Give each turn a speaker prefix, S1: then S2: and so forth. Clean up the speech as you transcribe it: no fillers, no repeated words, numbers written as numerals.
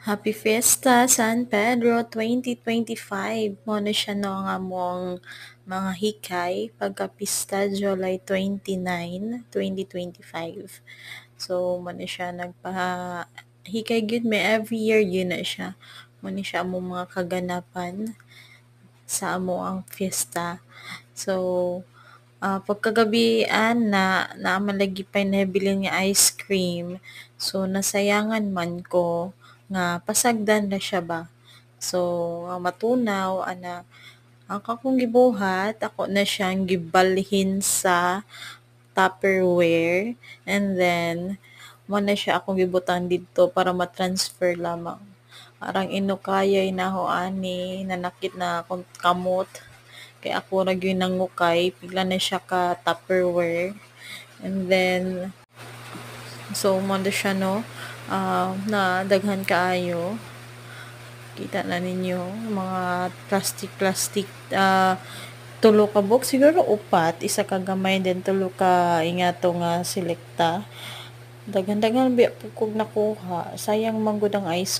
S1: Happy Fiesta San Pedro 2025. Mo na siya no ang among mga hikay pagkapista July 29, 2025. So mo na siya hikay gyud may every year yun na siya. Mo na siya among mga kaganapan sa amo ang fiesta. So pagkagabian na malagi pa nabilin nga ice cream. So nasayangan man ko nga pasagdan na siya ba. So matunaw ana ang akong gibuhat ako na siyang gibalhin sa Tupperware, and then mo na siya akong gibutang didto para ma-transfer lamang. Arang inukayay na ho ani nanakit na akong kamot kay ako ra gyud nangukay pigla na siya ka Tupperware, and then so mo na siya no na daghan kaayo. Kita na ninyo mga plastic tulo ka box siguro upat, isa ka gamay then tulo ka ingato nga selekta. Daghan-daghan biya pugkog nakuha, sayang man gud ang ice